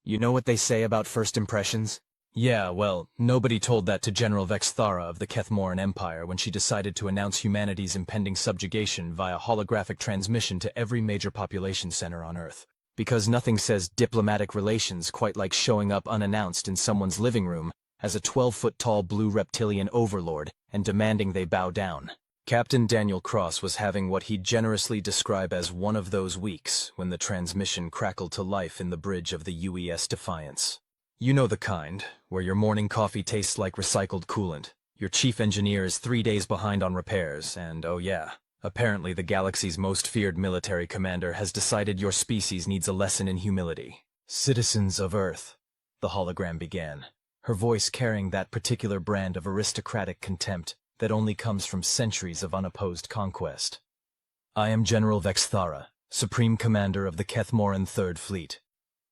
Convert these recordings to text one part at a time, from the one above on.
You know what they say about first impressions? Yeah, well, nobody told that to General Vexthara of the Kethmoran Empire when she decided to announce humanity's impending subjugation via holographic transmission to every major population center on Earth. Because nothing says diplomatic relations quite like showing up unannounced in someone's living room as a 12-foot-tall blue reptilian overlord and demanding they bow down. Captain Daniel Cross was having what he'd generously describe as one of those weeks when the transmission crackled to life in the bridge of the UES Defiance. You know the kind, where your morning coffee tastes like recycled coolant, your chief engineer is 3 days behind on repairs, and oh yeah, apparently the galaxy's most feared military commander has decided your species needs a lesson in humility. Citizens of Earth, the hologram began, her voice carrying that particular brand of aristocratic contempt that only comes from centuries of unopposed conquest. I am General Vexthara, Supreme Commander of the Kethmoran Third Fleet.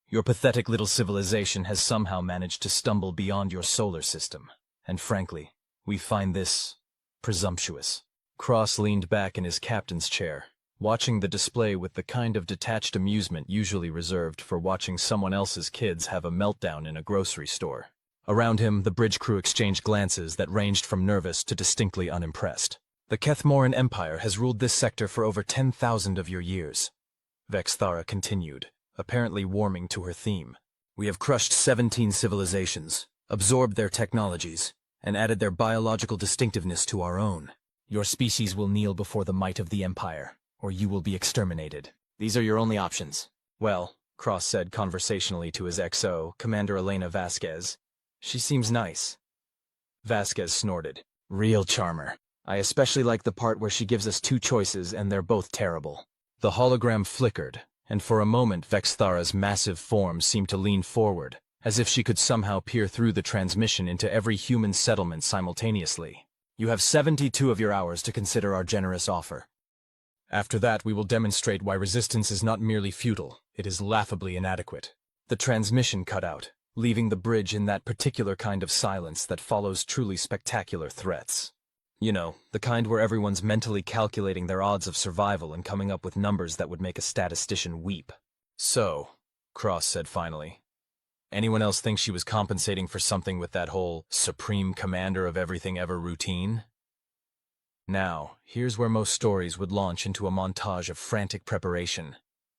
Your pathetic little civilization has somehow managed to stumble beyond your solar system, and frankly, we find this presumptuous. Cross leaned back in his captain's chair, watching the display with the kind of detached amusement usually reserved for watching someone else's kids have a meltdown in a grocery store. Around him, the bridge crew exchanged glances that ranged from nervous to distinctly unimpressed. The Kethmoran Empire has ruled this sector for over 10,000 of your years. Vexthara continued, apparently warming to her theme. We have crushed 17 civilizations, absorbed their technologies, and added their biological distinctiveness to our own. Your species will kneel before the might of the Empire, or you will be exterminated. These are your only options. Well, Cross said conversationally to his XO, Commander Elena Vasquez. She seems nice. Vasquez snorted. Real charmer. I especially like the part where she gives us two choices and they're both terrible. The hologram flickered, and for a moment Vexthara's massive form seemed to lean forward, as if she could somehow peer through the transmission into every human settlement simultaneously. You have 72 of your hours to consider our generous offer. After that, we will demonstrate why resistance is not merely futile, it is laughably inadequate. The transmission cut out, leaving the bridge in that particular kind of silence that follows truly spectacular threats. You know, the kind where everyone's mentally calculating their odds of survival and coming up with numbers that would make a statistician weep. So, Cross said finally, anyone else think she was compensating for something with that whole Supreme Commander of Everything Ever routine? Now, here's where most stories would launch into a montage of frantic preparation,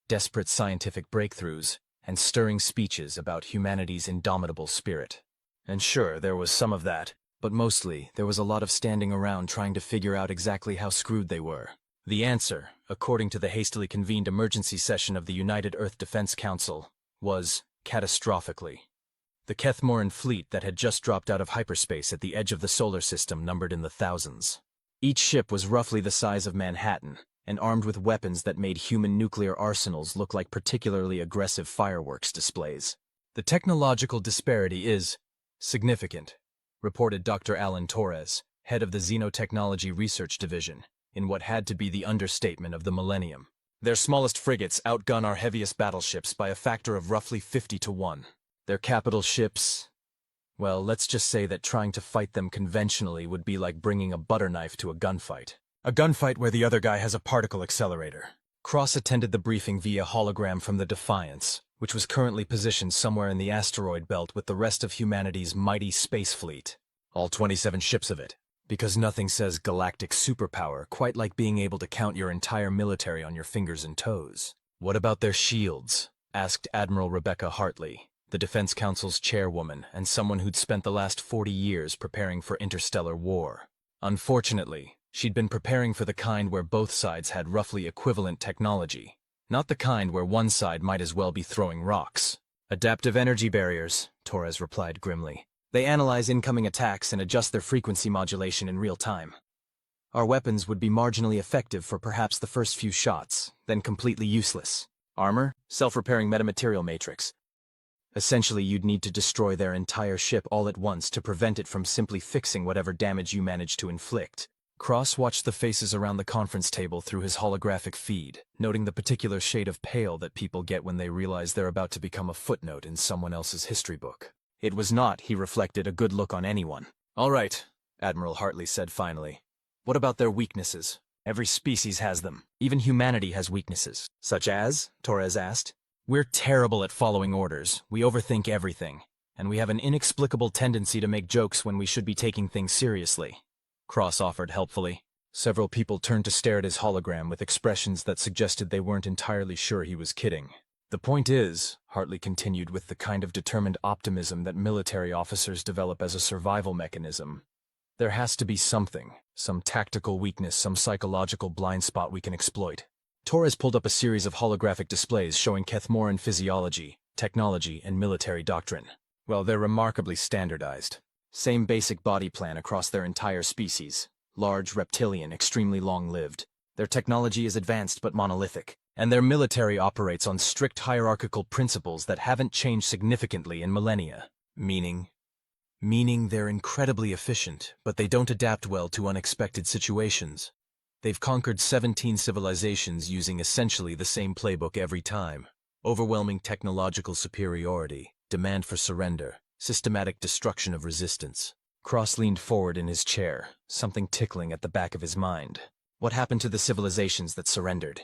desperate scientific breakthroughs, and stirring speeches about humanity's indomitable spirit. And sure, there was some of that, but mostly there was a lot of standing around trying to figure out exactly how screwed they were. The answer, according to the hastily convened emergency session of the United Earth Defense Council, was catastrophically. The Kethmoran fleet that had just dropped out of hyperspace at the edge of the solar system numbered in the thousands. Each ship was roughly the size of Manhattan, and armed with weapons that made human nuclear arsenals look like particularly aggressive fireworks displays. The technological disparity is significant, reported Dr. Alan Torres, head of the Xenotechnology Research Division, in what had to be the understatement of the millennium. Their smallest frigates outgun our heaviest battleships by a factor of roughly 50 to 1. Their capital ships, well, let's just say that trying to fight them conventionally would be like bringing a butter knife to a gunfight. A gunfight where the other guy has a particle accelerator. Cross attended the briefing via hologram from the Defiance, which was currently positioned somewhere in the asteroid belt with the rest of humanity's mighty space fleet. All 27 ships of it. Because nothing says galactic superpower quite like being able to count your entire military on your fingers and toes. What about their shields? Asked Admiral Rebecca Hartley, the Defense Council's chairwoman and someone who'd spent the last 40 years preparing for interstellar war. Unfortunately, she'd been preparing for the kind where both sides had roughly equivalent technology, not the kind where one side might as well be throwing rocks. Adaptive energy barriers, Torres replied grimly. They analyze incoming attacks and adjust their frequency modulation in real time. Our weapons would be marginally effective for perhaps the first few shots, then completely useless. Armor? Self-repairing metamaterial matrix. Essentially, you'd need to destroy their entire ship all at once to prevent it from simply fixing whatever damage you manage to inflict. Cross watched the faces around the conference table through his holographic feed, noting the particular shade of pale that people get when they realize they're about to become a footnote in someone else's history book. It was not, he reflected, a good look on anyone. All right, Admiral Hartley said finally. What about their weaknesses? Every species has them. Even humanity has weaknesses. Such as? Torres asked. We're terrible at following orders, we overthink everything, and we have an inexplicable tendency to make jokes when we should be taking things seriously. Cross offered helpfully. Several people turned to stare at his hologram with expressions that suggested they weren't entirely sure he was kidding. The point is, Hartley continued with the kind of determined optimism that military officers develop as a survival mechanism, there has to be something, some tactical weakness, some psychological blind spot we can exploit. Torres pulled up a series of holographic displays showing Kethmoran physiology, technology, and military doctrine. Well, they're remarkably standardized. Same basic body plan across their entire species. Large, reptilian, extremely long-lived. Their technology is advanced but monolithic, and their military operates on strict hierarchical principles that haven't changed significantly in millennia. Meaning they're incredibly efficient, but they don't adapt well to unexpected situations. They've conquered 17 civilizations using essentially the same playbook every time. Overwhelming technological superiority, demand for surrender, systematic destruction of resistance. Cross leaned forward in his chair, something tickling at the back of his mind. What happened to the civilizations that surrendered?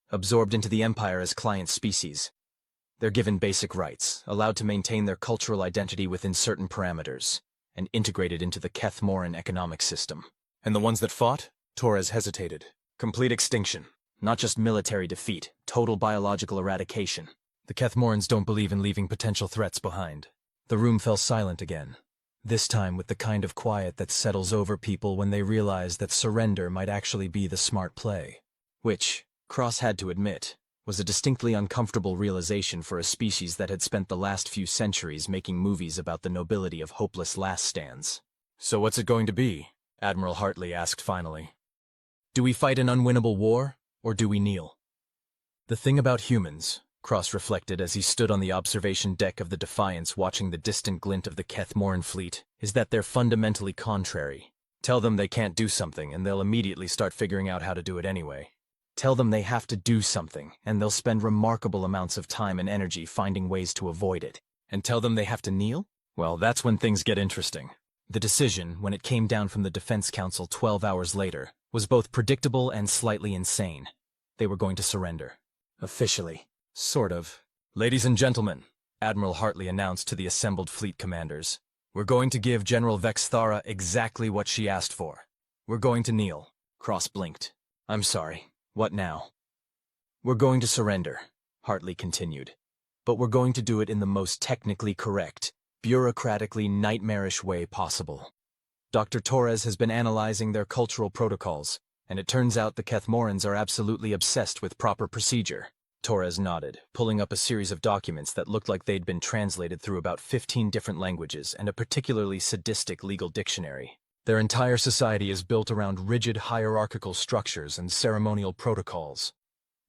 Absorbed into the Empire as client species. They're given basic rights, allowed to maintain their cultural identity within certain parameters, and integrated into the Kethmoran economic system. And the ones that fought? Torres hesitated. Complete extinction. Not just military defeat, total biological eradication. The Kethmorans don't believe in leaving potential threats behind. The room fell silent again. This time with the kind of quiet that settles over people when they realize that surrender might actually be the smart play. Which, Cross had to admit, was a distinctly uncomfortable realization for a species that had spent the last few centuries making movies about the nobility of hopeless last stands. So what's it going to be? Admiral Hartley asked finally. Do we fight an unwinnable war, or do we kneel? The thing about humans, Cross reflected as he stood on the observation deck of the Defiance watching the distant glint of the Kethmoran fleet, is that they're fundamentally contrary. Tell them they can't do something and they'll immediately start figuring out how to do it anyway. Tell them they have to do something, and they'll spend remarkable amounts of time and energy finding ways to avoid it. And tell them they have to kneel? Well, that's when things get interesting. The decision, when it came down from the Defense Council 12 hours later, was both predictable and slightly insane. They were going to surrender. Officially. Sort of. Ladies and gentlemen, Admiral Hartley announced to the assembled fleet commanders, we're going to give General Vex Thara exactly what she asked for. We're going to kneel. Cross blinked. I'm sorry. What now? We're going to surrender, Hartley continued. But we're going to do it in the most technically correct, bureaucratically nightmarish way possible. Dr. Torres has been analyzing their cultural protocols, and it turns out the Kethmorans are absolutely obsessed with proper procedure. Torres nodded, pulling up a series of documents that looked like they'd been translated through about 15 different languages and a particularly sadistic legal dictionary. Their entire society is built around rigid hierarchical structures and ceremonial protocols.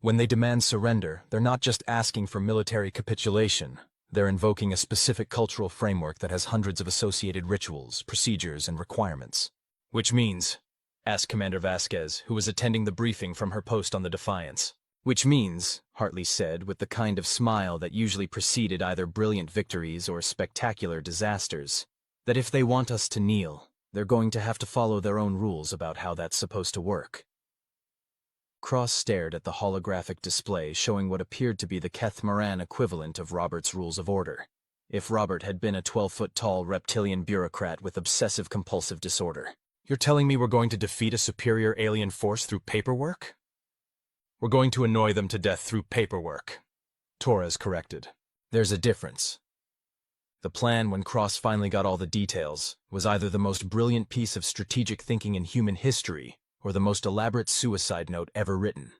When they demand surrender, they're not just asking for military capitulation. They're invoking a specific cultural framework that has hundreds of associated rituals, procedures, and requirements. Which means, asked Commander Vasquez, who was attending the briefing from her post on the Defiance. Which means, Hartley said with the kind of smile that usually preceded either brilliant victories or spectacular disasters, that if they want us to kneel, they're going to have to follow their own rules about how that's supposed to work. Cross stared at the holographic display showing what appeared to be the Kethmoran equivalent of Robert's Rules of Order, if Robert had been a 12-foot-tall reptilian bureaucrat with obsessive-compulsive disorder. You're telling me we're going to defeat a superior alien force through paperwork? We're going to annoy them to death through paperwork, Torres corrected. There's a difference. The plan, when Cross finally got all the details, was either the most brilliant piece of strategic thinking in human history or the most elaborate suicide note ever written.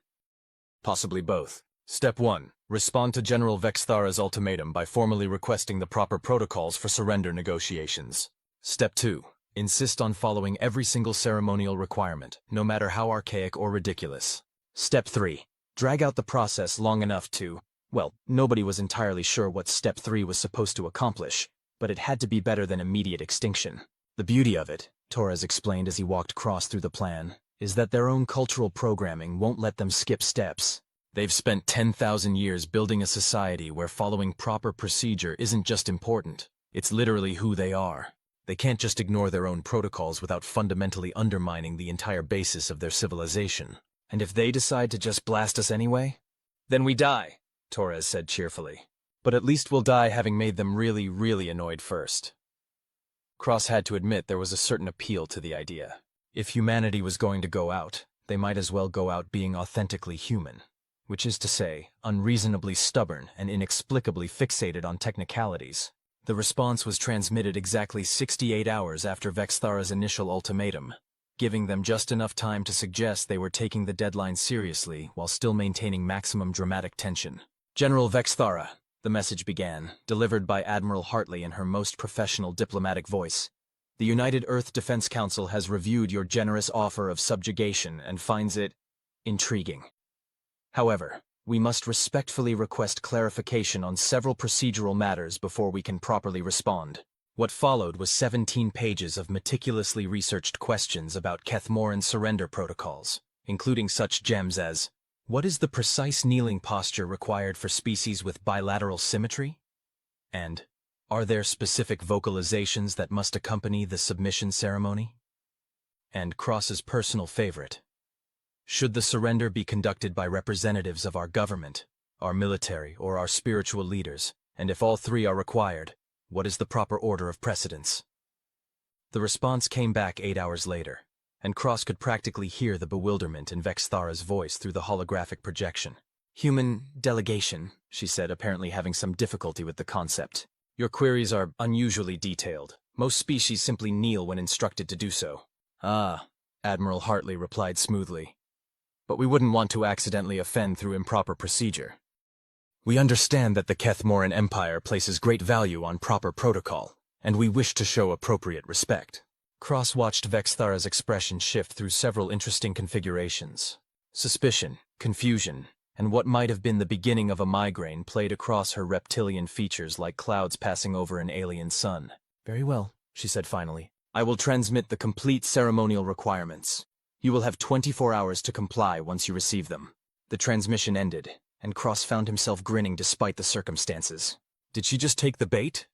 Possibly both. Step 1. Respond to General Vex Thara's ultimatum by formally requesting the proper protocols for surrender negotiations. Step 2. Insist on following every single ceremonial requirement, no matter how archaic or ridiculous. Step 3. Drag out the process long enough to, well, nobody was entirely sure what Step 3 was supposed to accomplish, but it had to be better than immediate extinction. The beauty of it, Torres explained as he walked Cross through the plan, is that their own cultural programming won't let them skip steps. They've spent 10,000 years building a society where following proper procedure isn't just important, it's literally who they are. They can't just ignore their own protocols without fundamentally undermining the entire basis of their civilization. And if they decide to just blast us anyway, then we die. Torres said cheerfully. But at least we'll die having made them really, really annoyed first. Cross had to admit there was a certain appeal to the idea. If humanity was going to go out, they might as well go out being authentically human, which is to say, unreasonably stubborn and inexplicably fixated on technicalities. The response was transmitted exactly 68 hours after Vexthara's initial ultimatum, giving them just enough time to suggest they were taking the deadline seriously while still maintaining maximum dramatic tension. General Vexthara, the message began, delivered by Admiral Hartley in her most professional diplomatic voice. The United Earth Defense Council has reviewed your generous offer of subjugation and finds it intriguing. However, we must respectfully request clarification on several procedural matters before we can properly respond. What followed was 17 pages of meticulously researched questions about Kethmoran surrender protocols, including such gems as, what is the precise kneeling posture required for species with bilateral symmetry? And, are there specific vocalizations that must accompany the submission ceremony? And Cross's personal favorite. Should the surrender be conducted by representatives of our government, our military, or our spiritual leaders, and if all three are required, what is the proper order of precedence? The response came back 8 hours later, and Cross could practically hear the bewilderment in Vexthara's voice through the holographic projection. Human delegation, she said, apparently having some difficulty with the concept. Your queries are unusually detailed. Most species simply kneel when instructed to do so. Ah, Admiral Hartley replied smoothly. But we wouldn't want to accidentally offend through improper procedure. We understand that the Kethmoran Empire places great value on proper protocol, and we wish to show appropriate respect. Cross watched Vexthara's expression shift through several interesting configurations. Suspicion, confusion, and what might have been the beginning of a migraine played across her reptilian features like clouds passing over an alien sun. Very well, she said finally. I will transmit the complete ceremonial requirements. You will have 24 hours to comply once you receive them. The transmission ended, and Cross found himself grinning despite the circumstances. Did she just take the bait?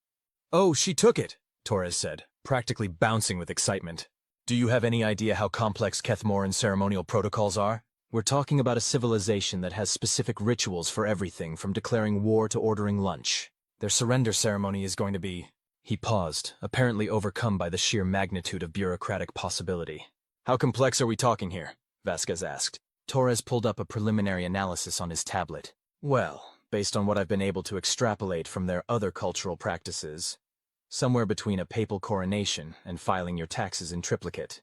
Oh, she took it, Torres said, practically bouncing with excitement. Do you have any idea how complex Kethmoran ceremonial protocols are? We're talking about a civilization that has specific rituals for everything from declaring war to ordering lunch. Their surrender ceremony is going to be... He paused, apparently overcome by the sheer magnitude of bureaucratic possibility. How complex are we talking here? Vasquez asked. Torres pulled up a preliminary analysis on his tablet. Well, based on what I've been able to extrapolate from their other cultural practices, somewhere between a papal coronation and filing your taxes in triplicate.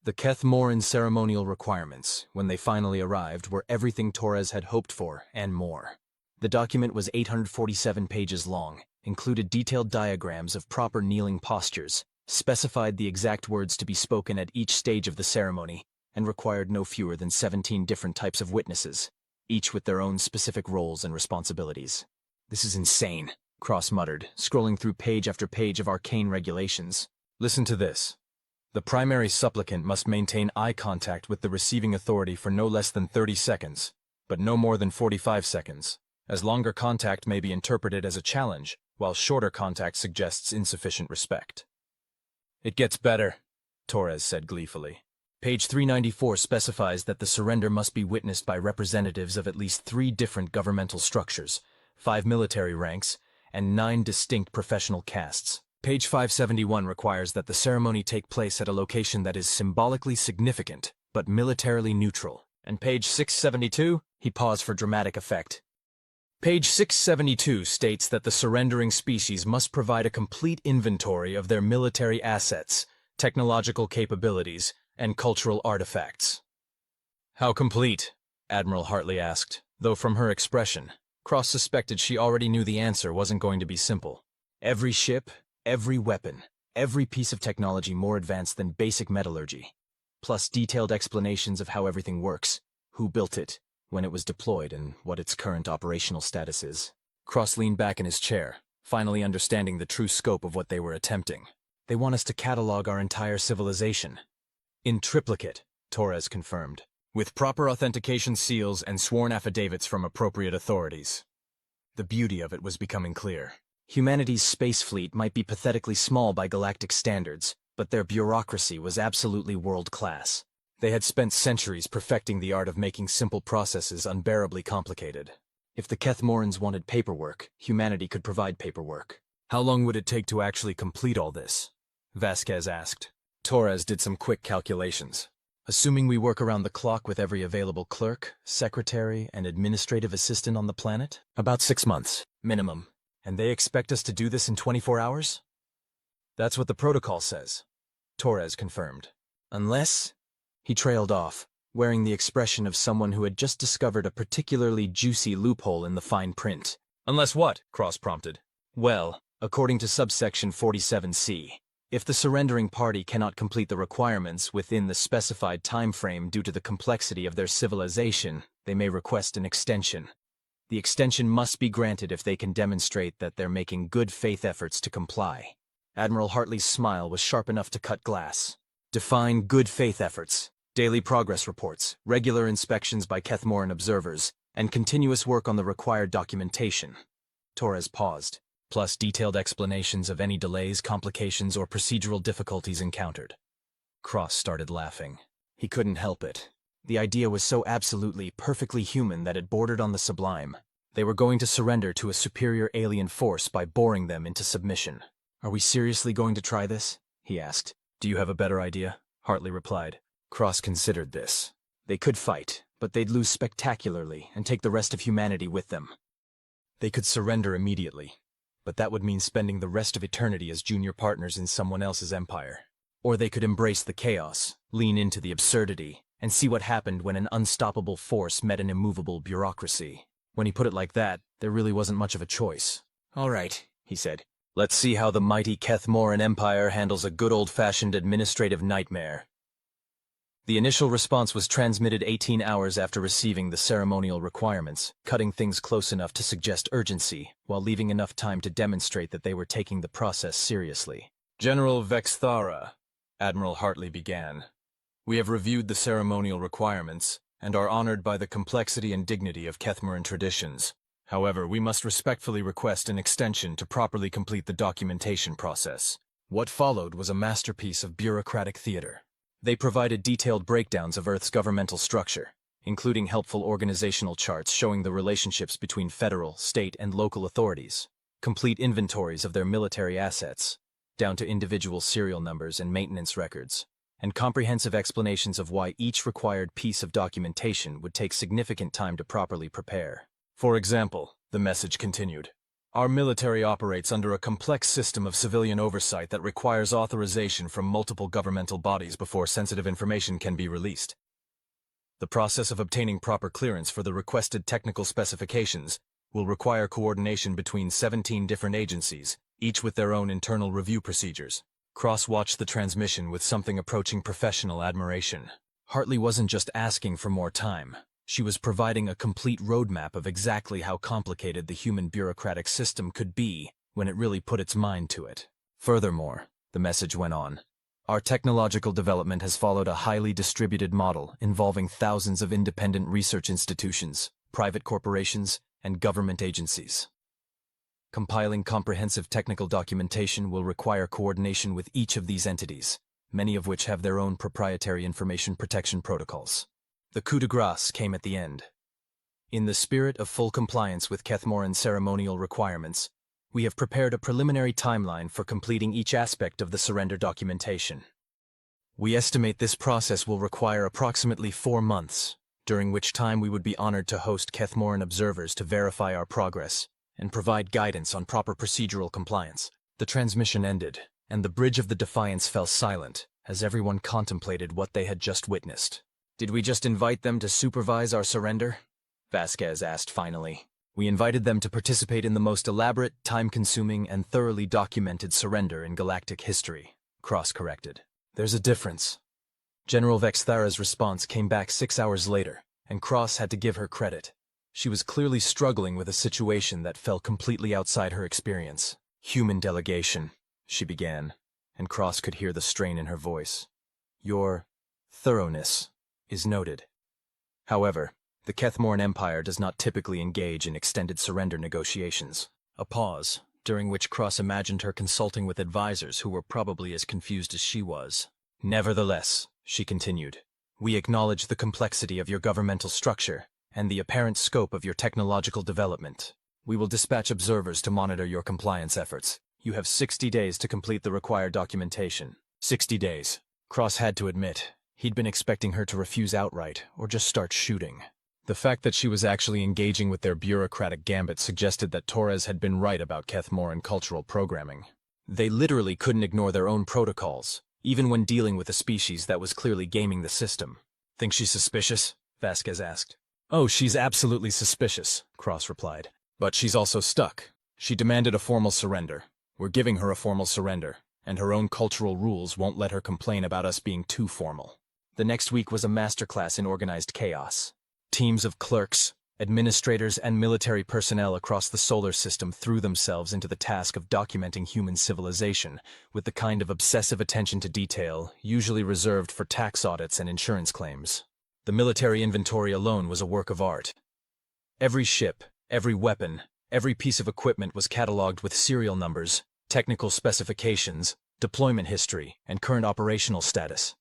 The Kethmoran ceremonial requirements, when they finally arrived, were everything Torres had hoped for and more. The document was 847 pages long, included detailed diagrams of proper kneeling postures, specified the exact words to be spoken at each stage of the ceremony, and required no fewer than 17 different types of witnesses, each with their own specific roles and responsibilities. This is insane, Cross muttered, scrolling through page after page of arcane regulations. Listen to this. The primary supplicant must maintain eye contact with the receiving authority for no less than 30 seconds, but no more than 45 seconds, as longer contact may be interpreted as a challenge, while shorter contact suggests insufficient respect. It gets better, Torres said gleefully. Page 394 specifies that the surrender must be witnessed by representatives of at least 3 different governmental structures, 5 military ranks, and 9 distinct professional castes. Page 571 requires that the ceremony take place at a location that is symbolically significant, but militarily neutral. And page 672, he paused for dramatic effect. Page 672 states that the surrendering species must provide a complete inventory of their military assets, technological capabilities, and cultural artifacts. How complete? Admiral Hartley asked, though from her expression, Cross suspected she already knew the answer wasn't going to be simple. Every ship, every weapon, every piece of technology more advanced than basic metallurgy, plus detailed explanations of how everything works, who built it, when it was deployed, and what its current operational status is. Cross leaned back in his chair, finally understanding the true scope of what they were attempting. They want us to catalog our entire civilization. In triplicate, Torres confirmed, with proper authentication seals and sworn affidavits from appropriate authorities. The beauty of it was becoming clear. Humanity's space fleet might be pathetically small by galactic standards, but their bureaucracy was absolutely world-class. They had spent centuries perfecting the art of making simple processes unbearably complicated. If the Kethmorans wanted paperwork, humanity could provide paperwork. How long would it take to actually complete all this? Vasquez asked. Torres did some quick calculations. Assuming we work around the clock with every available clerk, secretary, and administrative assistant on the planet, about 6 months, minimum. And they expect us to do this in 24 hours? That's what the protocol says, Torres confirmed. Unless... He trailed off, wearing the expression of someone who had just discovered a particularly juicy loophole in the fine print. Unless what? Cross prompted. Well, according to subsection 47C, if the surrendering party cannot complete the requirements within the specified time frame due to the complexity of their civilization, they may request an extension. The extension must be granted if they can demonstrate that they're making good faith efforts to comply. Admiral Hartley's smile was sharp enough to cut glass. Define good faith efforts. Daily progress reports, regular inspections by Kethmoran observers, and continuous work on the required documentation. Torres paused, plus detailed explanations of any delays, complications, or procedural difficulties encountered. Cross started laughing. He couldn't help it. The idea was so absolutely, perfectly human that it bordered on the sublime. They were going to surrender to a superior alien force by boring them into submission. Are we seriously going to try this? He asked. Do you have a better idea? Hartley replied. Cross considered this. They could fight, but they'd lose spectacularly and take the rest of humanity with them. They could surrender immediately, but that would mean spending the rest of eternity as junior partners in someone else's empire. Or they could embrace the chaos, lean into the absurdity, and see what happened when an unstoppable force met an immovable bureaucracy. When he put it like that, there really wasn't much of a choice. All right, he said. Let's see how the mighty Kethmoran Empire handles a good old-fashioned administrative nightmare. The initial response was transmitted 18 hours after receiving the ceremonial requirements, cutting things close enough to suggest urgency, while leaving enough time to demonstrate that they were taking the process seriously. General Vexthara, Admiral Hartley began. We have reviewed the ceremonial requirements, and are honored by the complexity and dignity of Kethmoran traditions. However, we must respectfully request an extension to properly complete the documentation process. What followed was a masterpiece of bureaucratic theater. They provided detailed breakdowns of Earth's governmental structure, including helpful organizational charts showing the relationships between federal, state, and local authorities, complete inventories of their military assets, down to individual serial numbers and maintenance records, and comprehensive explanations of why each required piece of documentation would take significant time to properly prepare. For example, the message continued, our military operates under a complex system of civilian oversight that requires authorization from multiple governmental bodies before sensitive information can be released. The process of obtaining proper clearance for the requested technical specifications will require coordination between 17 different agencies, each with their own internal review procedures. Cross watched the transmission with something approaching professional admiration. Hartley wasn't just asking for more time. She was providing a complete roadmap of exactly how complicated the human bureaucratic system could be when it really put its mind to it. Furthermore, the message went on, our technological development has followed a highly distributed model involving thousands of independent research institutions, private corporations, and government agencies. Compiling comprehensive technical documentation will require coordination with each of these entities, many of which have their own proprietary information protection protocols. The coup de grace came at the end. In the spirit of full compliance with Kethmoran ceremonial requirements, we have prepared a preliminary timeline for completing each aspect of the surrender documentation. We estimate this process will require approximately 4 months, during which time we would be honored to host Kethmoran observers to verify our progress and provide guidance on proper procedural compliance. The transmission ended, and the bridge of the Defiance fell silent as everyone contemplated what they had just witnessed. Did we just invite them to supervise our surrender? Vasquez asked finally. We invited them to participate in the most elaborate, time-consuming, and thoroughly documented surrender in galactic history, Cross corrected. There's a difference. General Vexthara's response came back 6 hours later, and Cross had to give her credit. She was clearly struggling with a situation that fell completely outside her experience. Human delegation, she began, and Cross could hear the strain in her voice. Your thoroughness is noted. However, the Kethmoran Empire does not typically engage in extended surrender negotiations. A pause, during which Cross imagined her consulting with advisors who were probably as confused as she was. Nevertheless, she continued, we acknowledge the complexity of your governmental structure and the apparent scope of your technological development. We will dispatch observers to monitor your compliance efforts. You have 60 days to complete the required documentation. 60 days. Cross had to admit, he'd been expecting her to refuse outright, or just start shooting. The fact that she was actually engaging with their bureaucratic gambit suggested that Torres had been right about Kethmoran cultural programming. They literally couldn't ignore their own protocols, even when dealing with a species that was clearly gaming the system. Think she's suspicious? Vasquez asked. Oh, she's absolutely suspicious, Cross replied. But she's also stuck. She demanded a formal surrender. We're giving her a formal surrender, and her own cultural rules won't let her complain about us being too formal. The next week was a masterclass in organized chaos. Teams of clerks, administrators, and military personnel across the solar system threw themselves into the task of documenting human civilization with the kind of obsessive attention to detail usually reserved for tax audits and insurance claims. The military inventory alone was a work of art. Every ship, every weapon, every piece of equipment was cataloged with serial numbers, technical specifications, deployment history, and current operational status.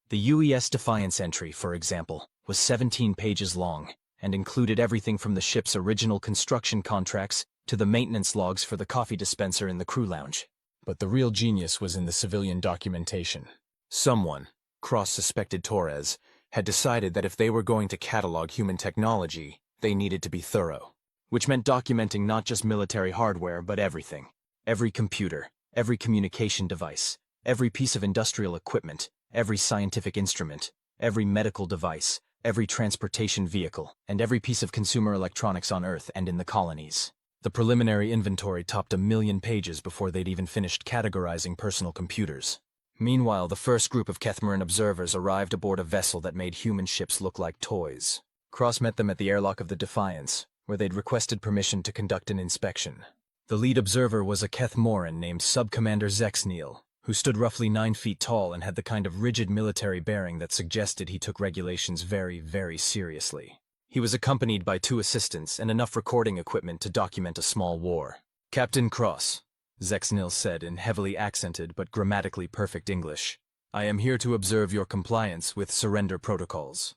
The UES Defiance entry, for example, was 17 pages long and included everything from the ship's original construction contracts to the maintenance logs for the coffee dispenser in the crew lounge. But the real genius was in the civilian documentation. Someone, Cross suspected Torres, had decided that if they were going to catalog human technology, they needed to be thorough, which meant documenting not just military hardware but everything. Every computer, every communication device, every piece of industrial equipment, every scientific instrument, every medical device, every transportation vehicle, and every piece of consumer electronics on Earth and in the colonies. The preliminary inventory topped 1 million pages before they'd even finished categorizing personal computers. Meanwhile, the first group of Kethmoran observers arrived aboard a vessel that made human ships look like toys. Cross met them at the airlock of the Defiance, where they'd requested permission to conduct an inspection. The lead observer was a Kethmoran named Subcommander Zexneal, who stood roughly 9 feet tall and had the kind of rigid military bearing that suggested he took regulations very, very seriously. He was accompanied by 2 assistants and enough recording equipment to document a small war. Captain Cross, Zexneal said in heavily accented but grammatically perfect English, I am here to observe your compliance with surrender protocols.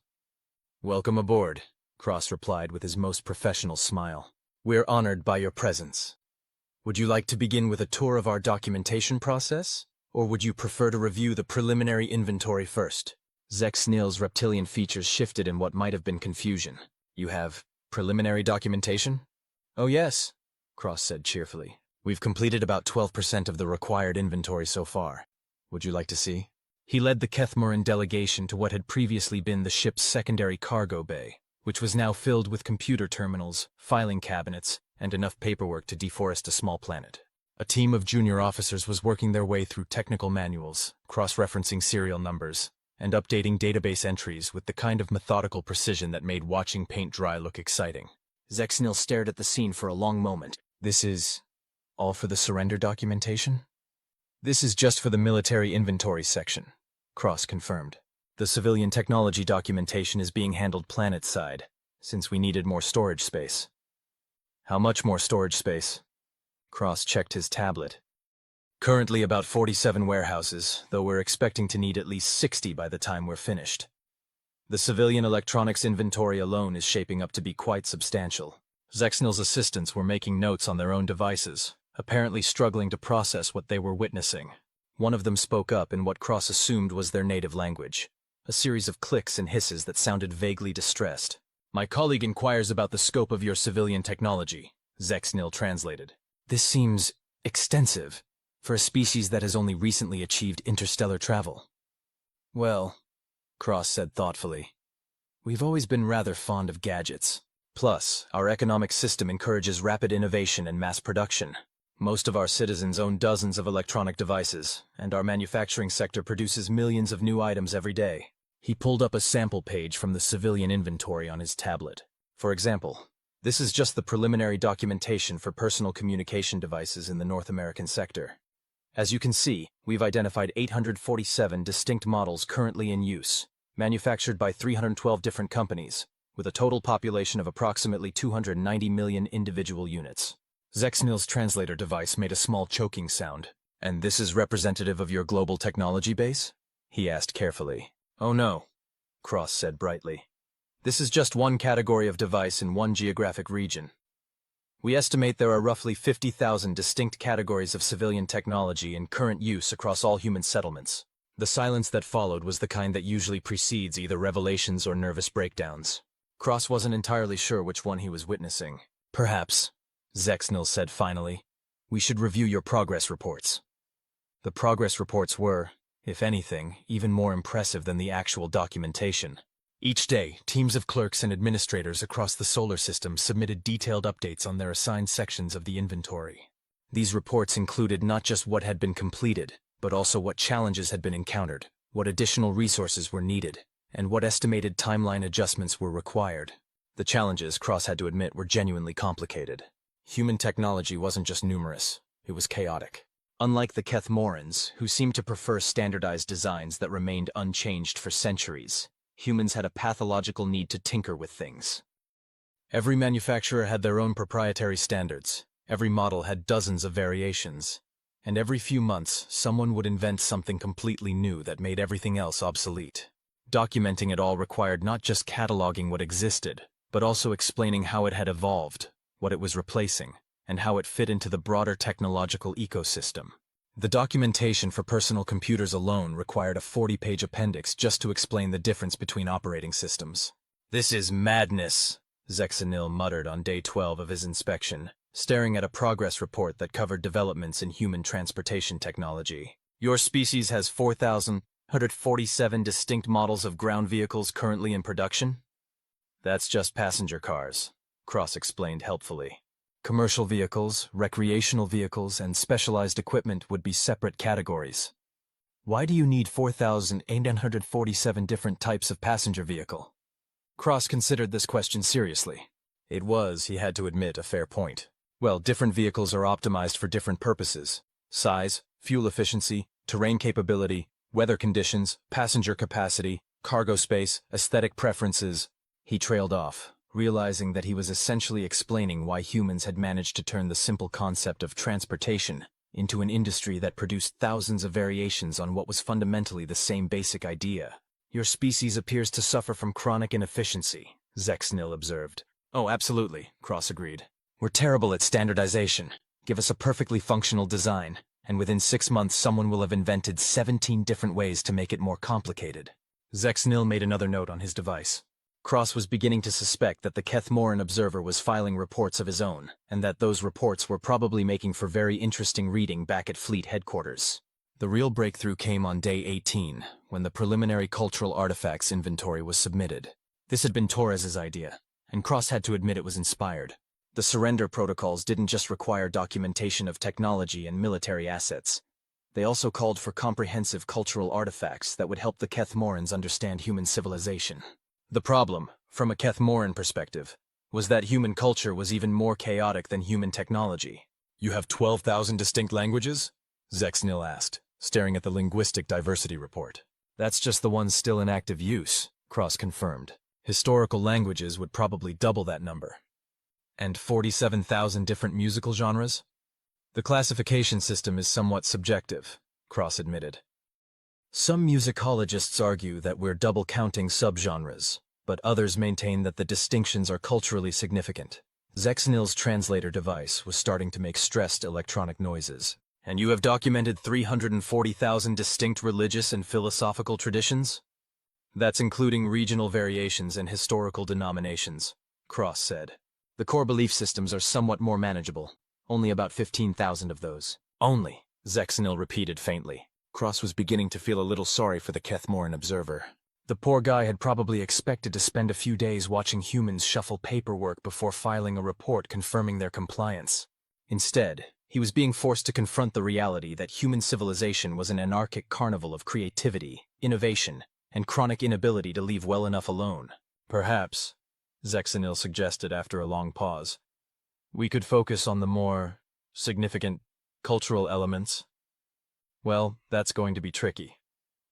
Welcome aboard, Cross replied with his most professional smile. We're honored by your presence. Would you like to begin with a tour of our documentation process? Or would you prefer to review the preliminary inventory first? Zexneal's reptilian features shifted in what might have been confusion. You have preliminary documentation? Oh yes, Cross said cheerfully. We've completed about 12% of the required inventory so far. Would you like to see? He led the Kethmoran delegation to what had previously been the ship's secondary cargo bay, which was now filled with computer terminals, filing cabinets, and enough paperwork to deforest a small planet. A team of junior officers was working their way through technical manuals, cross-referencing serial numbers, and updating database entries with the kind of methodical precision that made watching paint dry look exciting. Zexneal stared at the scene for a long moment. This is all for the surrender documentation? This is just for the military inventory section, Cross confirmed. The civilian technology documentation is being handled planet-side, since we needed more storage space. How much more storage space? Cross checked his tablet. Currently about 47 warehouses, though we're expecting to need at least 60 by the time we're finished. The civilian electronics inventory alone is shaping up to be quite substantial. Zexneal's assistants were making notes on their own devices, apparently struggling to process what they were witnessing. One of them spoke up in what Cross assumed was their native language, a series of clicks and hisses that sounded vaguely distressed. My colleague inquires about the scope of your civilian technology, Zexneal translated. This seems extensive for a species that has only recently achieved interstellar travel. Well, Cross said thoughtfully, we've always been rather fond of gadgets. Plus, our economic system encourages rapid innovation and mass production. Most of our citizens own dozens of electronic devices, and our manufacturing sector produces millions of new items every day. He pulled up a sample page from the civilian inventory on his tablet. For example, this is just the preliminary documentation for personal communication devices in the North American sector. As you can see, we've identified 847 distinct models currently in use, manufactured by 312 different companies, with a total population of approximately 290 million individual units. Zexneal's translator device made a small choking sound. And this is representative of your global technology base? He asked carefully. Oh no, Cross said brightly. This is just one category of device in one geographic region. We estimate there are roughly 50,000 distinct categories of civilian technology in current use across all human settlements. The silence that followed was the kind that usually precedes either revelations or nervous breakdowns. Cross wasn't entirely sure which one he was witnessing. Perhaps, Zexnil said finally, we should review your progress reports. The progress reports were, if anything, even more impressive than the actual documentation. Each day, teams of clerks and administrators across the solar system submitted detailed updates on their assigned sections of the inventory. These reports included not just what had been completed, but also what challenges had been encountered, what additional resources were needed, and what estimated timeline adjustments were required. The challenges, Cross had to admit, were genuinely complicated. Human technology wasn't just numerous, it was chaotic. Unlike the Kethmorans, who seemed to prefer standardized designs that remained unchanged for centuries, humans had a pathological need to tinker with things. Every manufacturer had their own proprietary standards, every model had dozens of variations, and every few months someone would invent something completely new that made everything else obsolete. Documenting it all required not just cataloging what existed, but also explaining how it had evolved, what it was replacing, and how it fit into the broader technological ecosystem. The documentation for personal computers alone required a 40-page appendix just to explain the difference between operating systems. "This is madness," Zexanil muttered on day 12 of his inspection, staring at a progress report that covered developments in human transportation technology. "Your species has 4,147 distinct models of ground vehicles currently in production?" "That's just passenger cars," Cross explained helpfully. "Commercial vehicles, recreational vehicles, and specialized equipment would be separate categories." "Why do you need 4,847 different types of passenger vehicle?" Cross considered this question seriously. It was, he had to admit, a fair point. Well, different vehicles are optimized for different purposes: size, fuel efficiency, terrain capability, weather conditions, passenger capacity, cargo space, aesthetic preferences. He trailed off, realizing that he was essentially explaining why humans had managed to turn the simple concept of transportation into an industry that produced thousands of variations on what was fundamentally the same basic idea. "Your species appears to suffer from chronic inefficiency," Zexnil observed. "Oh, absolutely," Cross agreed. "We're terrible at standardization. Give us a perfectly functional design, and within 6 months someone will have invented 17 different ways to make it more complicated." Zexnil made another note on his device. Cross was beginning to suspect that the Kethmoran observer was filing reports of his own, and that those reports were probably making for very interesting reading back at Fleet headquarters. The real breakthrough came on day 18, when the preliminary cultural artifacts inventory was submitted. This had been Torres's idea, and Cross had to admit it was inspired. The surrender protocols didn't just require documentation of technology and military assets. They also called for comprehensive cultural artifacts that would help the Kethmorans understand human civilization. The problem, from a Kethmoran perspective, was that human culture was even more chaotic than human technology. "You have 12,000 distinct languages?" Zexnil asked, staring at the linguistic diversity report. "That's just the ones still in active use," Cross confirmed. "Historical languages would probably double that number." "And 47,000 different musical genres?" "The classification system is somewhat subjective," Cross admitted. "Some musicologists argue that we're double-counting subgenres, but others maintain that the distinctions are culturally significant." Zexnil's translator device was starting to make stressed electronic noises. "And you have documented 340,000 distinct religious and philosophical traditions?" "That's including regional variations and historical denominations," Cross said. "The core belief systems are somewhat more manageable, only about 15,000 of those." "Only," Zexnil repeated faintly. Cross was beginning to feel a little sorry for the Kethmoran observer. The poor guy had probably expected to spend a few days watching humans shuffle paperwork before filing a report confirming their compliance. Instead, he was being forced to confront the reality that human civilization was an anarchic carnival of creativity, innovation, and chronic inability to leave well enough alone. "Perhaps," Zexanil suggested after a long pause, "we could focus on the more significant cultural elements." "Well, that's going to be tricky,"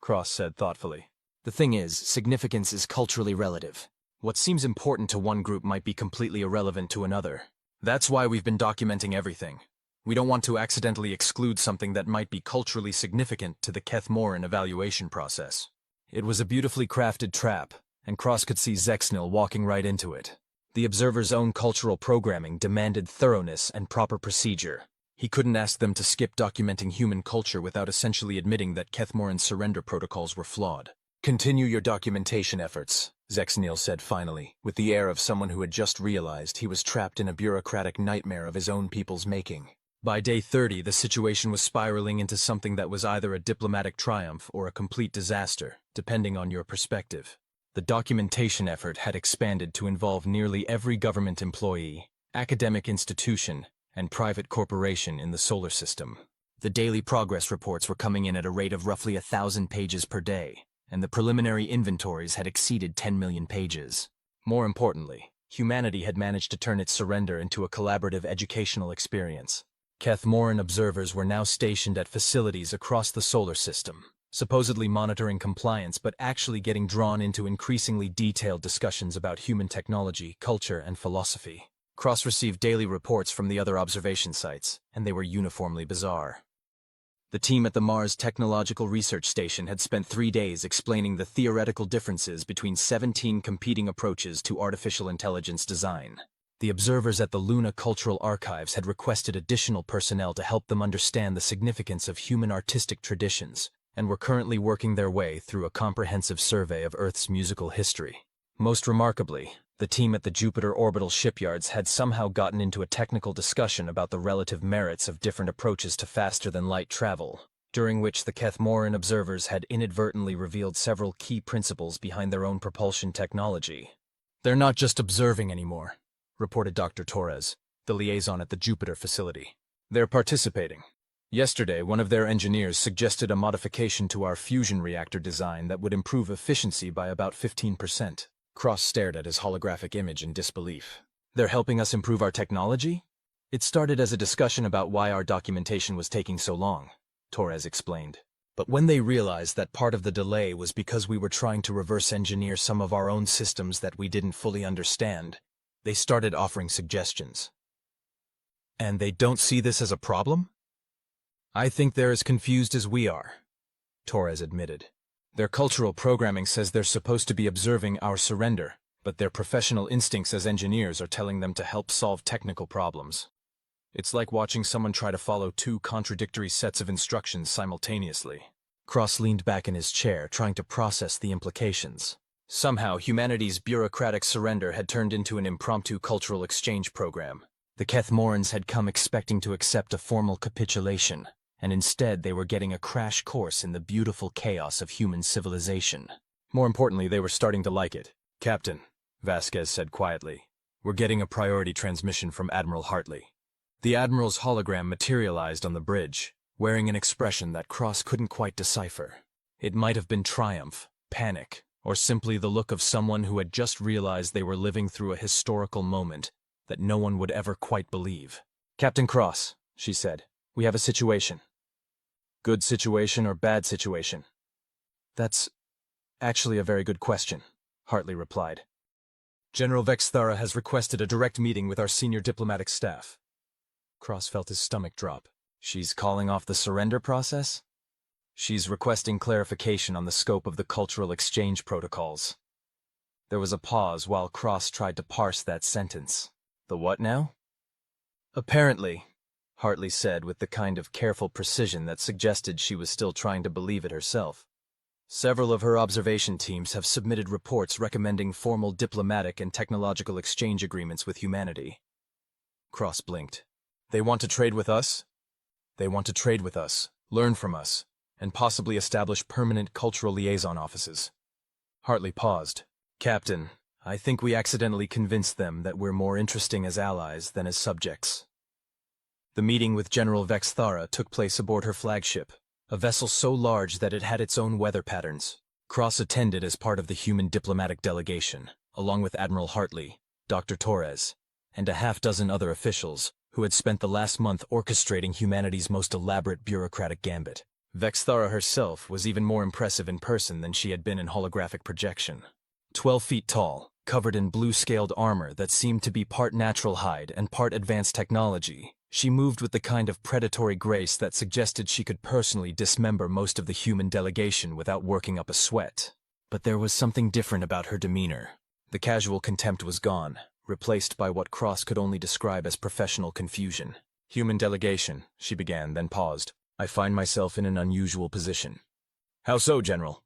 Cross said thoughtfully. "The thing is, significance is culturally relative. What seems important to one group might be completely irrelevant to another. That's why we've been documenting everything. We don't want to accidentally exclude something that might be culturally significant to the Kethmoran evaluation process." It was a beautifully crafted trap, and Cross could see Zexnil walking right into it. The observer's own cultural programming demanded thoroughness and proper procedure. He couldn't ask them to skip documenting human culture without essentially admitting that Kethmoran's surrender protocols were flawed. "Continue your documentation efforts," Zexnil said finally, with the air of someone who had just realized he was trapped in a bureaucratic nightmare of his own people's making. By day 30, the situation was spiraling into something that was either a diplomatic triumph or a complete disaster, depending on your perspective. The documentation effort had expanded to involve nearly every government employee, academic institution, and private corporation in the solar system. The daily progress reports were coming in at a rate of roughly 1,000 pages per day, and the preliminary inventories had exceeded 10 million pages. More importantly, humanity had managed to turn its surrender into a collaborative educational experience. Kethmoran observers were now stationed at facilities across the solar system, supposedly monitoring compliance but actually getting drawn into increasingly detailed discussions about human technology, culture, and philosophy. Cross received daily reports from the other observation sites, and they were uniformly bizarre. The team at the Mars Technological Research Station had spent 3 days explaining the theoretical differences between 17 competing approaches to artificial intelligence design. The observers at the Luna Cultural Archives had requested additional personnel to help them understand the significance of human artistic traditions, and were currently working their way through a comprehensive survey of Earth's musical history. Most remarkably, the team at the Jupiter orbital shipyards had somehow gotten into a technical discussion about the relative merits of different approaches to faster-than-light travel, during which the Kethmoran observers had inadvertently revealed several key principles behind their own propulsion technology. "They're not just observing anymore," reported Dr. Torres, the liaison at the Jupiter facility. "They're participating. Yesterday, one of their engineers suggested a modification to our fusion reactor design that would improve efficiency by about 15%. Cross stared at his holographic image in disbelief. "They're helping us improve our technology?" "It started as a discussion about why our documentation was taking so long," Torres explained. "But when they realized that part of the delay was because we were trying to reverse engineer some of our own systems that we didn't fully understand, they started offering suggestions." "And they don't see this as a problem?" "I think they're as confused as we are," Torres admitted. "Their cultural programming says they're supposed to be observing our surrender, but their professional instincts as engineers are telling them to help solve technical problems. It's like watching someone try to follow 2 contradictory sets of instructions simultaneously." Cross leaned back in his chair, trying to process the implications. Somehow, humanity's bureaucratic surrender had turned into an impromptu cultural exchange program. The Kethmorans had come expecting to accept a formal capitulation, and instead they were getting a crash course in the beautiful chaos of human civilization. More importantly, they were starting to like it. "Captain," Vasquez said quietly, "we're getting a priority transmission from Admiral Hartley." The Admiral's hologram materialized on the bridge, wearing an expression that Cross couldn't quite decipher. It might have been triumph, panic, or simply the look of someone who had just realized they were living through a historical moment that no one would ever quite believe. "Captain Cross," she said, "we have a situation." "Good situation or bad situation?" "That's actually a very good question," Hartley replied. "General Vexthara has requested a direct meeting with our senior diplomatic staff." Cross felt his stomach drop. "She's calling off the surrender process?" "She's requesting clarification on the scope of the cultural exchange protocols." There was a pause while Cross tried to parse that sentence. "The what now?" "Apparently," Hartley said with the kind of careful precision that suggested she was still trying to believe it herself, "several of her observation teams have submitted reports recommending formal diplomatic and technological exchange agreements with humanity." Cross blinked. "They want to trade with us?" "They want to trade with us, learn from us, and possibly establish permanent cultural liaison offices." Hartley paused. "Captain, I think we accidentally convinced them that we're more interesting as allies than as subjects." The meeting with General Vexthara took place aboard her flagship, a vessel so large that it had its own weather patterns. Cross attended as part of the human diplomatic delegation, along with Admiral Hartley, Dr. Torres, and a half-dozen other officials who had spent the last month orchestrating humanity's most elaborate bureaucratic gambit. Vexthara herself was even more impressive in person than she had been in holographic projection. 12 feet tall, covered in blue-scaled armor that seemed to be part natural hide and part advanced technology, she moved with the kind of predatory grace that suggested she could personally dismember most of the human delegation without working up a sweat. But there was something different about her demeanor. The casual contempt was gone, replaced by what Cross could only describe as professional confusion. "Human delegation," she began, then paused. "I find myself in an unusual position." "How so, General?"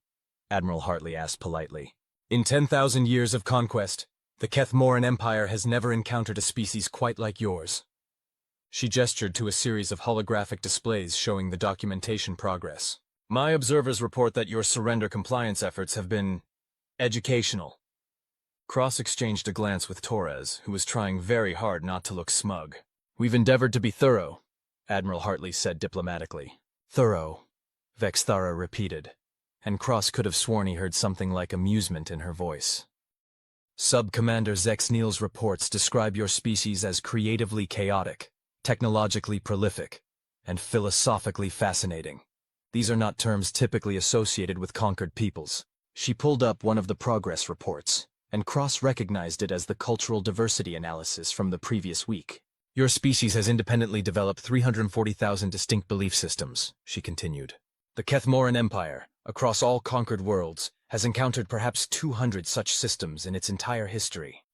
Admiral Hartley asked politely. "In 10,000 years of conquest, the Kethmoran Empire has never encountered a species quite like yours." She gestured to a series of holographic displays showing the documentation progress. "My observers report that your surrender compliance efforts have been educational." Cross exchanged a glance with Torres, who was trying very hard not to look smug. "We've endeavored to be thorough," Admiral Hartley said diplomatically. "Thorough," Vexthara repeated, and Cross could have sworn he heard something like amusement in her voice. "Sub-Commander Zexneel's reports describe your species as creatively chaotic, technologically prolific, and philosophically fascinating. These are not terms typically associated with conquered peoples." She pulled up one of the progress reports, and Cross recognized it as the cultural diversity analysis from the previous week. "Your species has independently developed 340,000 distinct belief systems," she continued. "The Kethmoran Empire, across all conquered worlds, has encountered perhaps 200 such systems in its entire history.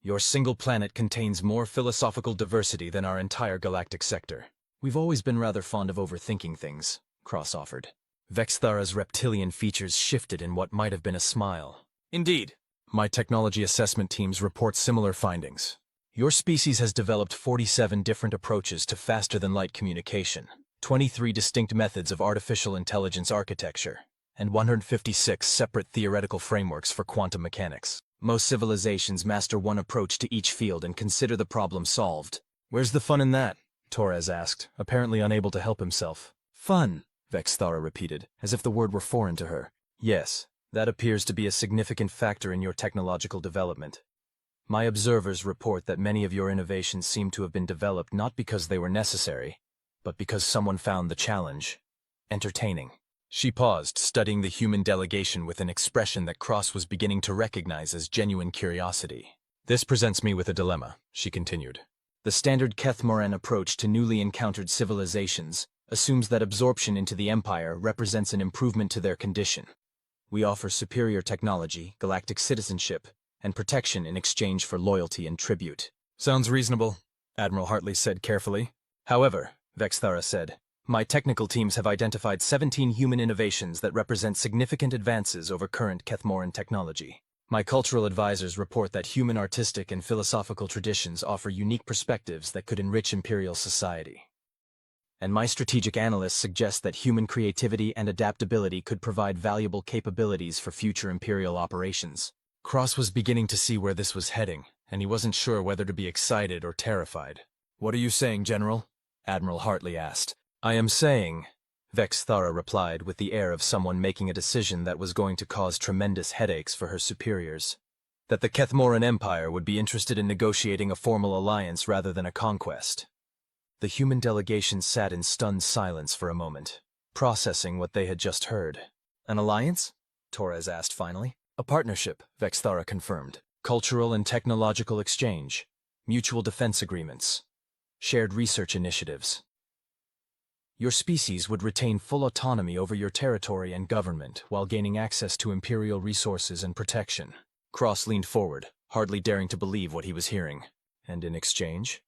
Your single planet contains more philosophical diversity than our entire galactic sector." "We've always been rather fond of overthinking things," Cross offered. Vexthara's reptilian features shifted in what might have been a smile. "Indeed. My technology assessment teams report similar findings. Your species has developed 47 different approaches to faster-than-light communication, 23 distinct methods of artificial intelligence architecture, and 156 separate theoretical frameworks for quantum mechanics. Most civilizations master one approach to each field and consider the problem solved." "Where's the fun in that?" Torres asked, apparently unable to help himself. "Fun," Vexthara repeated, as if the word were foreign to her. "Yes, that appears to be a significant factor in your technological development. My observers report that many of your innovations seem to have been developed not because they were necessary, but because someone found the challenge entertaining." She paused, studying the human delegation with an expression that Cross was beginning to recognize as genuine curiosity. "This presents me with a dilemma," she continued. "The standard Kethmoran approach to newly encountered civilizations assumes that absorption into the Empire represents an improvement to their condition. We offer superior technology, galactic citizenship, and protection in exchange for loyalty and tribute." "Sounds reasonable," Admiral Hartley said carefully. "However," Vexthara said, "my technical teams have identified 17 human innovations that represent significant advances over current Kethmoran technology. My cultural advisors report that human artistic and philosophical traditions offer unique perspectives that could enrich Imperial society. And my strategic analysts suggest that human creativity and adaptability could provide valuable capabilities for future Imperial operations." Cross was beginning to see where this was heading, and he wasn't sure whether to be excited or terrified. "What are you saying, General?" Admiral Hartley asked. "I am saying," Vexthara replied with the air of someone making a decision that was going to cause tremendous headaches for her superiors, "that the Kethmoran Empire would be interested in negotiating a formal alliance rather than a conquest." The human delegation sat in stunned silence for a moment, processing what they had just heard. "An alliance?" Torres asked finally. "A partnership," Vexthara confirmed. "Cultural and technological exchange, mutual defense agreements, shared research initiatives. Your species would retain full autonomy over your territory and government while gaining access to Imperial resources and protection." Cross leaned forward, hardly daring to believe what he was hearing. "And in exchange?"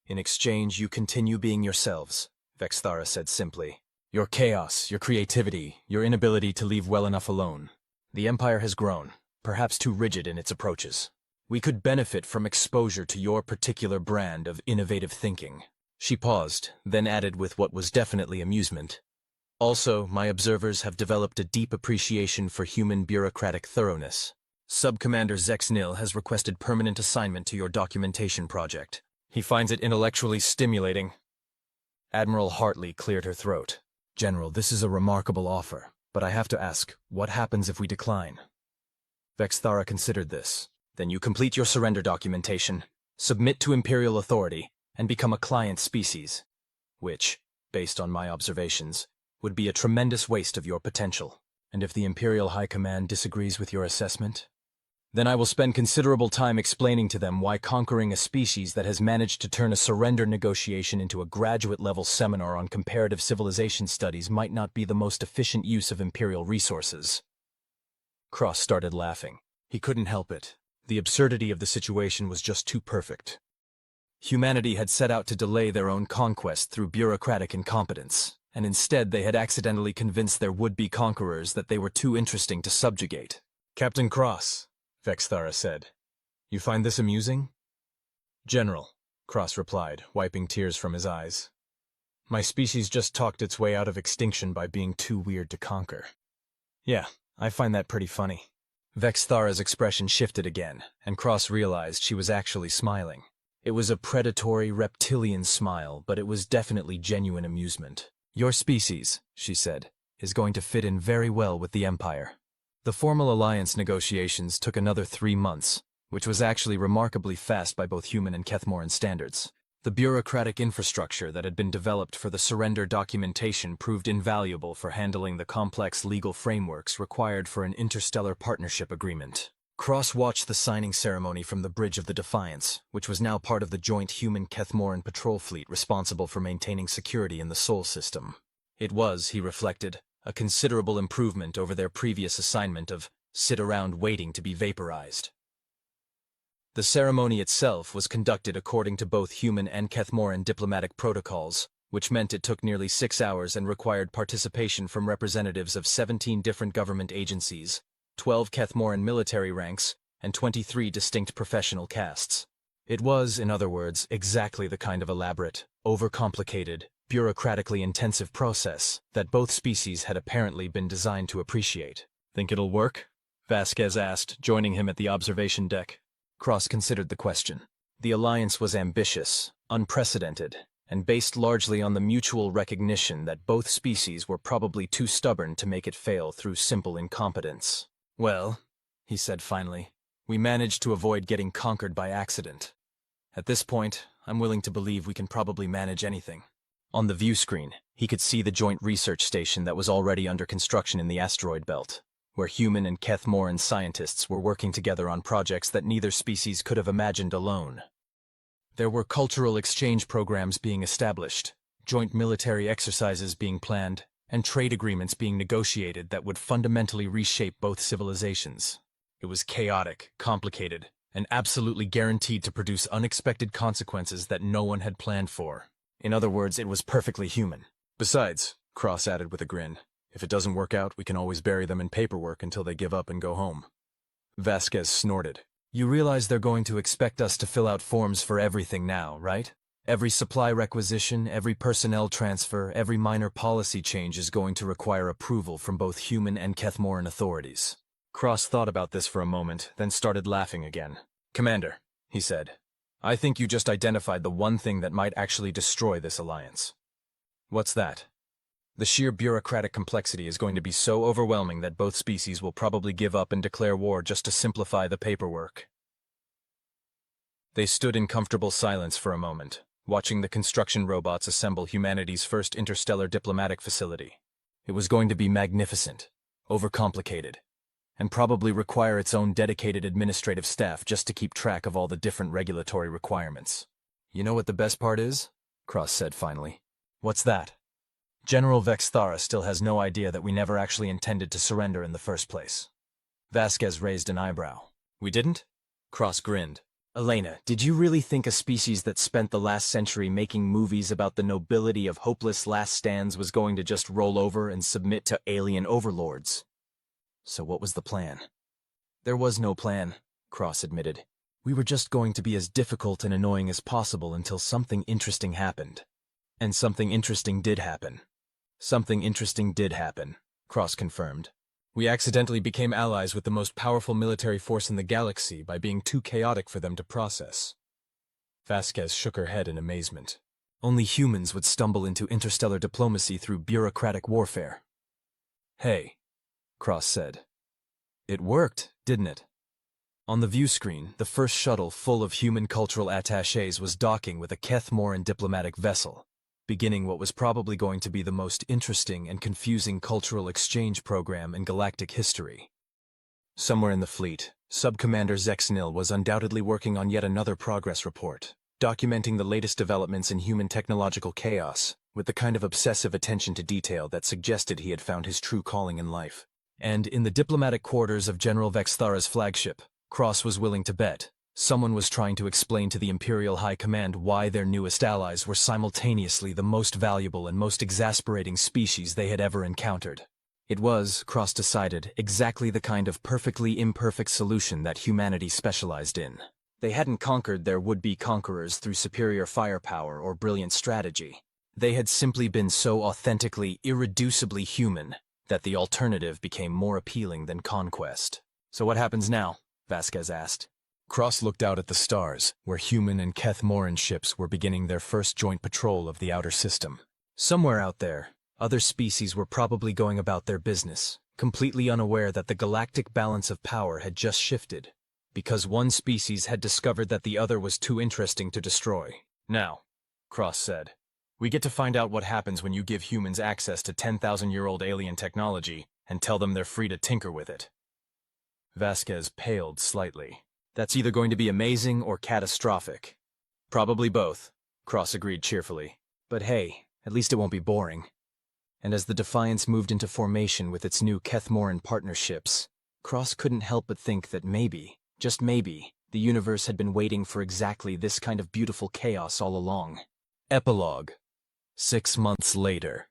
"In exchange, you continue being yourselves," Vexthara said simply. "Your chaos, your creativity, your inability to leave well enough alone. The Empire has grown, perhaps too rigid in its approaches. We could benefit from exposure to your particular brand of innovative thinking." She paused, then added with what was definitely amusement. "Also, my observers have developed a deep appreciation for human bureaucratic thoroughness. Sub-Commander Zexnil has requested permanent assignment to your documentation project. He finds it intellectually stimulating." Admiral Hartley cleared her throat. "General, this is a remarkable offer, but I have to ask, what happens if we decline?" Vexthara considered this. "Then you complete your surrender documentation, submit to Imperial authority, and become a client species, which, based on my observations, would be a tremendous waste of your potential. And if the Imperial High Command disagrees with your assessment? Then I will spend considerable time explaining to them why conquering a species that has managed to turn a surrender negotiation into a graduate-level seminar on comparative civilization studies might not be the most efficient use of Imperial resources." Cross started laughing. He couldn't help it. The absurdity of the situation was just too perfect. Humanity had set out to delay their own conquest through bureaucratic incompetence, and instead they had accidentally convinced their would-be conquerors that they were too interesting to subjugate. "Captain Cross," Vexthara said, "you find this amusing?" "General," Cross replied, wiping tears from his eyes. "My species just talked its way out of extinction by being too weird to conquer." "Yeah, I find that pretty funny." Vexthara's expression shifted again, and Cross realized she was actually smiling. It was a predatory, reptilian smile, but it was definitely genuine amusement. "Your species," she said, "is going to fit in very well with the Empire." The formal alliance negotiations took another 3 months, which was actually remarkably fast by both human and Kethmoran standards. The bureaucratic infrastructure that had been developed for the surrender documentation proved invaluable for handling the complex legal frameworks required for an interstellar partnership agreement. Cross watched the signing ceremony from the bridge of the Defiance, which was now part of the joint human Kethmoran patrol fleet responsible for maintaining security in the Sol system. It was, he reflected, a considerable improvement over their previous assignment of sit around waiting to be vaporized. The ceremony itself was conducted according to both human and Kethmoran diplomatic protocols, which meant it took nearly 6 hours and required participation from representatives of 17 different government agencies, 12 Kethmoran military ranks, and 23 distinct professional castes. It was, in other words, exactly the kind of elaborate, overcomplicated, bureaucratically intensive process that both species had apparently been designed to appreciate. "Think it'll work?" Vasquez asked, joining him at the observation deck. Cross considered the question. The alliance was ambitious, unprecedented, and based largely on the mutual recognition that both species were probably too stubborn to make it fail through simple incompetence. "Well," he said finally, "we managed to avoid getting conquered by accident. At this point, I'm willing to believe we can probably manage anything." On the view screen, he could see the joint research station that was already under construction in the asteroid belt, where human and Kethmoran scientists were working together on projects that neither species could have imagined alone. There were cultural exchange programs being established, joint military exercises being planned, and trade agreements being negotiated that would fundamentally reshape both civilizations. It was chaotic, complicated, and absolutely guaranteed to produce unexpected consequences that no one had planned for. In other words, it was perfectly human. "Besides," Cross added with a grin, "if it doesn't work out, we can always bury them in paperwork until they give up and go home." Vasquez snorted. "You realize they're going to expect us to fill out forms for everything now, right? Every supply requisition, every personnel transfer, every minor policy change is going to require approval from both human and Kethmoran authorities." Cross thought about this for a moment, then started laughing again. "Commander," he said, "I think you just identified the one thing that might actually destroy this alliance." "What's that?" "The sheer bureaucratic complexity is going to be so overwhelming that both species will probably give up and declare war just to simplify the paperwork." They stood in comfortable silence for a moment, watching the construction robots assemble humanity's first interstellar diplomatic facility. It was going to be magnificent, overcomplicated, and probably require its own dedicated administrative staff just to keep track of all the different regulatory requirements. "You know what the best part is?" Cross said finally. "What's that?" "General Vexthara still has no idea that we never actually intended to surrender in the first place." Vasquez raised an eyebrow. "We didn't?" Cross grinned. "Elena, did you really think a species that spent the last century making movies about the nobility of hopeless last stands was going to just roll over and submit to alien overlords?" "So what was the plan?" "There was no plan," Cross admitted. "We were just going to be as difficult and annoying as possible until something interesting happened." "And something interesting did happen." "Something interesting did happen," Cross confirmed. "We accidentally became allies with the most powerful military force in the galaxy by being too chaotic for them to process." Vasquez shook her head in amazement. "Only humans would stumble into interstellar diplomacy through bureaucratic warfare." "Hey," Cross said. "It worked, didn't it?" On the view screen, the first shuttle full of human cultural attachés was docking with a Kethmoran diplomatic vessel, beginning what was probably going to be the most interesting and confusing cultural exchange program in galactic history. Somewhere in the fleet, Subcommander Zexnil was undoubtedly working on yet another progress report, documenting the latest developments in human technological chaos with the kind of obsessive attention to detail that suggested he had found his true calling in life. And in the diplomatic quarters of General Vexthara's flagship, Cross was willing to bet. Someone was trying to explain to the Imperial High Command why their newest allies were simultaneously the most valuable and most exasperating species they had ever encountered. It was, Cross decided, exactly the kind of perfectly imperfect solution that humanity specialized in. They hadn't conquered their would-be conquerors through superior firepower or brilliant strategy. They had simply been so authentically, irreducibly human that the alternative became more appealing than conquest. "So what happens now?" Vasquez asked. Cross looked out at the stars, where human and Kethmoran ships were beginning their first joint patrol of the outer system. Somewhere out there, other species were probably going about their business, completely unaware that the galactic balance of power had just shifted, because one species had discovered that the other was too interesting to destroy. "Now," Cross said, "we get to find out what happens when you give humans access to 10,000-year-old alien technology and tell them they're free to tinker with it." Vasquez paled slightly. "That's either going to be amazing or catastrophic." "Probably both," Cross agreed cheerfully. "But hey, at least it won't be boring." And as the Defiance moved into formation with its new Kethmoran partnerships, Cross couldn't help but think that maybe, just maybe, the universe had been waiting for exactly this kind of beautiful chaos all along. Epilogue. 6 months later.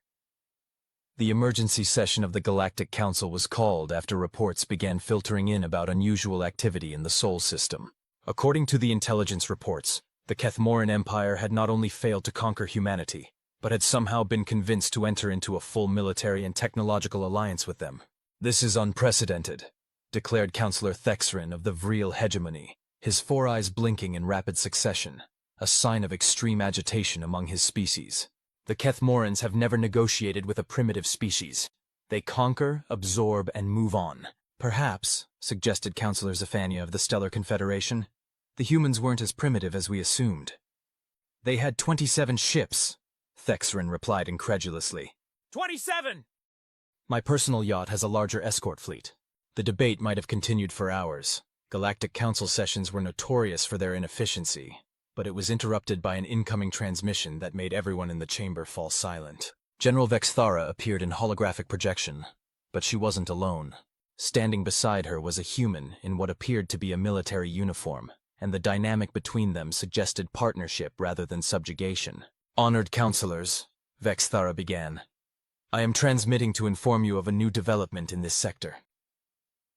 The emergency session of the Galactic Council was called after reports began filtering in about unusual activity in the Sol system. According to the intelligence reports, the Kethmoran Empire had not only failed to conquer humanity, but had somehow been convinced to enter into a full military and technological alliance with them. "This is unprecedented," declared Councillor Thexrin of the Vril hegemony, his 4 eyes blinking in rapid succession, a sign of extreme agitation among his species. "The Kethmorans have never negotiated with a primitive species. They conquer, absorb, and move on." "Perhaps," suggested Councillor Zephania of the Stellar Confederation, "the humans weren't as primitive as we assumed." "They had 27 ships," Thexrin replied incredulously. 27! "My personal yacht has a larger escort fleet." The debate might have continued for hours. Galactic Council sessions were notorious for their inefficiency, but it was interrupted by an incoming transmission that made everyone in the chamber fall silent. General Vexthara appeared in holographic projection, but she wasn't alone. Standing beside her was a human in what appeared to be a military uniform, and the dynamic between them suggested partnership rather than subjugation. "Honored councillors," Vexthara began, "I am transmitting to inform you of a new development in this sector.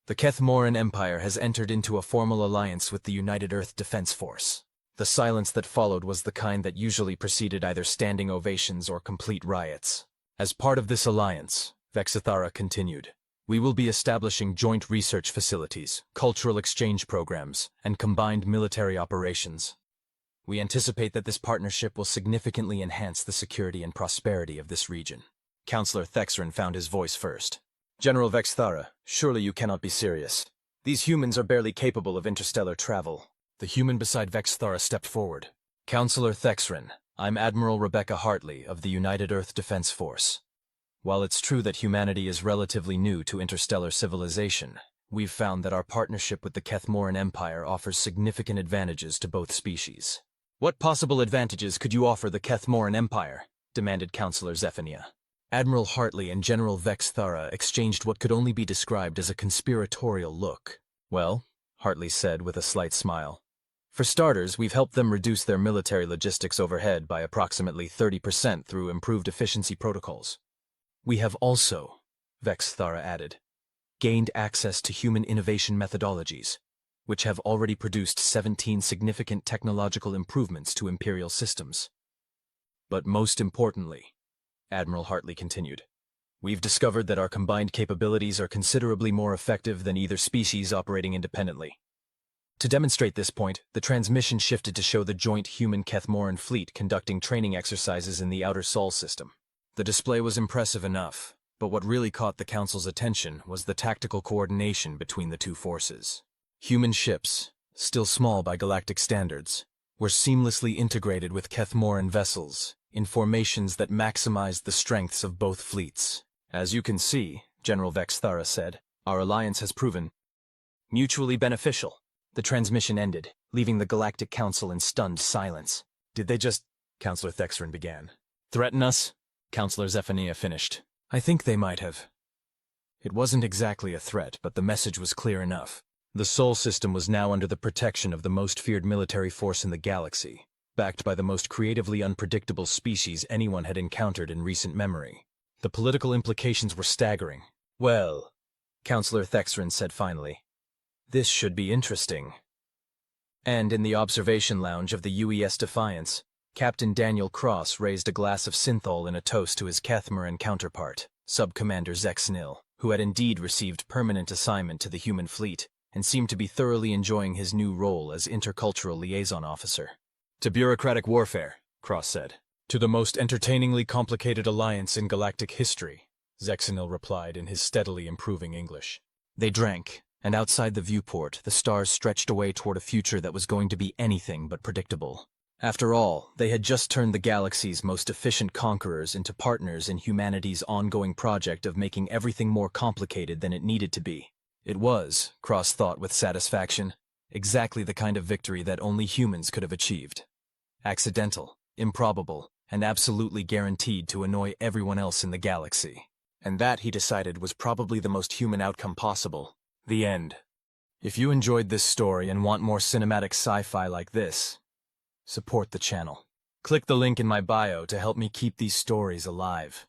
The Kethmoran Empire has entered into a formal alliance with the United Earth Defense Force." The silence that followed was the kind that usually preceded either standing ovations or complete riots. "As part of this alliance," Vexthara continued, "we will be establishing joint research facilities, cultural exchange programs, and combined military operations. We anticipate that this partnership will significantly enhance the security and prosperity of this region." Councillor Thexrin found his voice first. "General Vexthara, surely you cannot be serious. These humans are barely capable of interstellar travel." The human beside Vexthara stepped forward. "Councillor Thexrin, I'm Admiral Rebecca Hartley of the United Earth Defense Force. While it's true that humanity is relatively new to interstellar civilization, we've found that our partnership with the Kethmoran Empire offers significant advantages to both species." "What possible advantages could you offer the Kethmoran Empire?" demanded Councillor Zephania. Admiral Hartley and General Vexthara exchanged what could only be described as a conspiratorial look. "Well," Hartley said with a slight smile, "for starters, we've helped them reduce their military logistics overhead by approximately 30% through improved efficiency protocols. We have also," Vexthara added, "gained access to human innovation methodologies, which have already produced 17 significant technological improvements to Imperial systems. But most importantly," Admiral Hartley continued, "we've discovered that our combined capabilities are considerably more effective than either species operating independently." To demonstrate this point, the transmission shifted to show the joint human Kethmoran fleet conducting training exercises in the outer Sol system. The display was impressive enough, but what really caught the Council's attention was the tactical coordination between the two forces. Human ships, still small by galactic standards, were seamlessly integrated with Kethmoran vessels in formations that maximized the strengths of both fleets. "As you can see," General Vexthara said, "our alliance has proven mutually beneficial." The transmission ended, leaving the Galactic Council in stunned silence. "Did they just—" Councillor Thexrin began. "Threaten us?" Councillor Zephania finished. "I think they might have." It wasn't exactly a threat, but the message was clear enough. The Sol system was now under the protection of the most feared military force in the galaxy, backed by the most creatively unpredictable species anyone had encountered in recent memory. The political implications were staggering. "Well," Counselor Thexrin said finally, "this should be interesting." And in the observation lounge of the UES Defiance, Captain Daniel Cross raised a glass of synthol in a toast to his Kethmaran counterpart, Sub-Commander Zexnil, who had indeed received permanent assignment to the human fleet and seemed to be thoroughly enjoying his new role as intercultural liaison officer. "To bureaucratic warfare," Cross said. "To the most entertainingly complicated alliance in galactic history," Zexnil replied in his steadily improving English. They drank, and outside the viewport, the stars stretched away toward a future that was going to be anything but predictable. After all, they had just turned the galaxy's most efficient conquerors into partners in humanity's ongoing project of making everything more complicated than it needed to be. It was, Cross thought with satisfaction, exactly the kind of victory that only humans could have achieved. Accidental, improbable, and absolutely guaranteed to annoy everyone else in the galaxy. And that, he decided, was probably the most human outcome possible. The end. If you enjoyed this story and want more cinematic sci-fi like this, support the channel. Click the link in my bio to help me keep these stories alive.